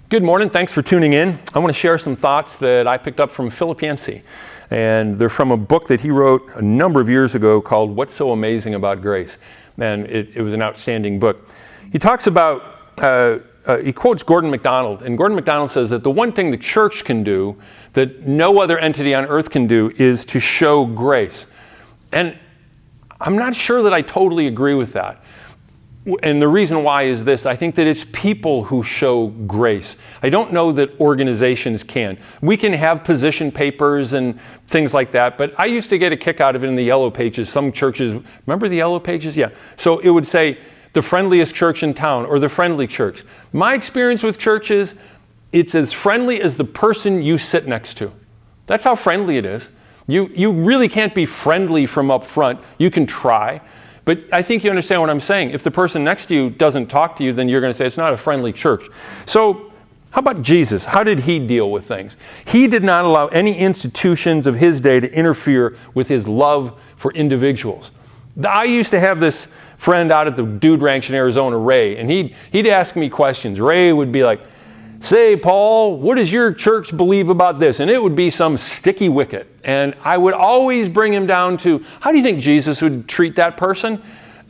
Good morning. Thanks for tuning in. I want to share some thoughts that I picked up from Philip Yancey. And they're from a book that he wrote a number of years ago called What's So Amazing About Grace? And it was an outstanding book. He talks about, he quotes Gordon MacDonald. And Gordon MacDonald says that the one thing the church can do that no other entity on earth can do is to show grace. And I'm not sure that I totally agree with that. And the reason why is this: I think that it's people who show grace. I don't know that organizations can. We can have position papers and things like that, but I used to get a kick out of it in the Yellow Pages. Some churches, remember the Yellow Pages? Yeah. So it would say the friendliest church in town or the friendly church. My experience with churches, it's as friendly as the person you sit next to. That's how friendly it is. You really can't be friendly from up front. You can try. But I think you understand what I'm saying. If the person next to you doesn't talk to you, then you're going to say it's not a friendly church. So how about Jesus? How did he deal with things? He did not allow any institutions of his day to interfere with his love for individuals. I used to have this friend out at the Dude Ranch in Arizona, Ray, and he'd ask me questions. Ray would be like, "Say, Paul, what does your church believe about this?" And it would be some sticky wicket. And I would always bring him down to, how do you think Jesus would treat that person?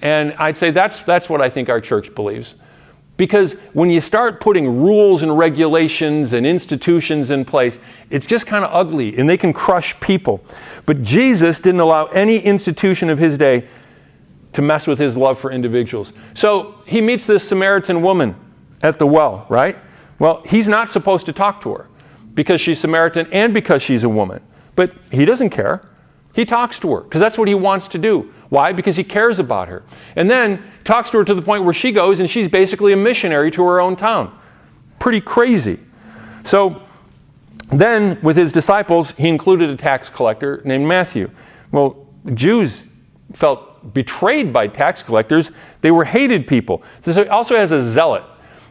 And I'd say, that's what I think our church believes. Because when you start putting rules and regulations and institutions in place, it's just kind of ugly and they can crush people. But Jesus didn't allow any institution of his day to mess with his love for individuals. So he meets this Samaritan woman at the well, right? Well, he's not supposed to talk to her because she's Samaritan and because she's a woman. But he doesn't care. He talks to her because that's what he wants to do. Why? Because he cares about her. And then talks to her to the point where she goes and she's basically a missionary to her own town. Pretty crazy. So then with his disciples, he included a tax collector named Matthew. Well, Jews felt betrayed by tax collectors. They were hated people. So he also has a zealot.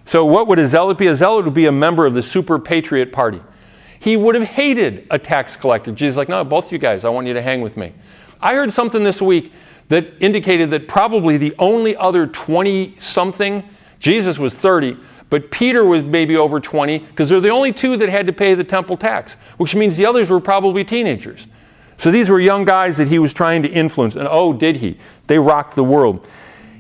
So what would a zealot be? A zealot would be a member of the super patriot party. He would have hated a tax collector. Jesus is like, no, both you guys, I want you to hang with me. I heard something this week that indicated that probably the only other 20-something, Jesus was 30, but Peter was maybe over 20, because they're the only two that had to pay the temple tax, which means the others were probably teenagers. So these were young guys that he was trying to influence, and oh, did he? They rocked the world.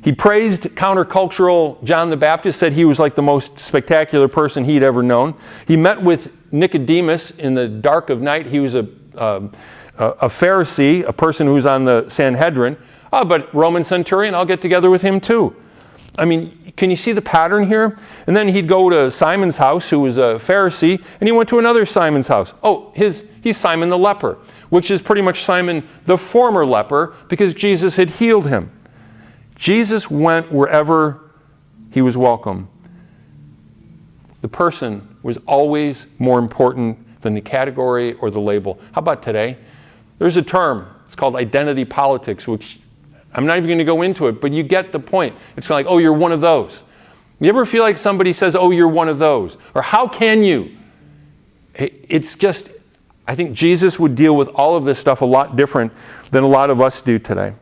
He praised countercultural John the Baptist, said he was like the most spectacular person he'd ever known. He met with Nicodemus in the dark of night. He was a Pharisee, a person who was on the Sanhedrin. Oh, but Roman centurion, I'll get together with him too. I mean, can you see the pattern here? And then he'd go to Simon's house, who was a Pharisee, and he went to another Simon's house. Oh, he's Simon the leper, which is pretty much Simon the former leper, because Jesus had healed him. Jesus went wherever he was welcome. The person was always more important than the category or the label. How about today? There's a term. It's called identity politics, which I'm not even going to go into it, but you get the point. It's like, oh, you're one of those. You ever feel like somebody says, oh, you're one of those? Or how can you? It's just, I think Jesus would deal with all of this stuff a lot different than a lot of us do today.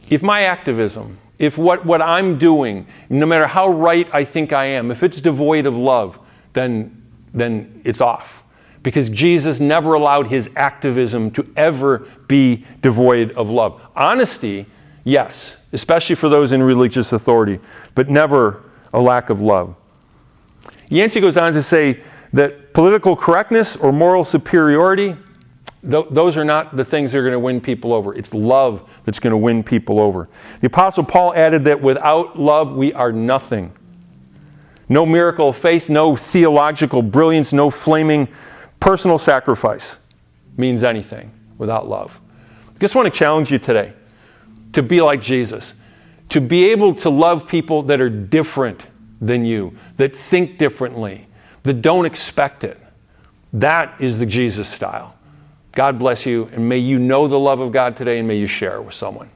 If my activism, if what I'm doing, no matter how right I think I am, if it's devoid of love, then it's off. Because Jesus never allowed his activism to ever be devoid of love. Honesty, yes, especially for those in religious authority, but never a lack of love. Yancey goes on to say that political correctness or moral superiority, those are not the things that are going to win people over. It's love that's going to win people over. The Apostle Paul added that without love, we are nothing. No miracle of faith, no theological brilliance, no flaming personal sacrifice means anything without love. I just want to challenge you today to be like Jesus, to be able to love people that are different than you, that think differently, that don't expect it. That is the Jesus style. God bless you, and may you know the love of God today, and may you share it with someone.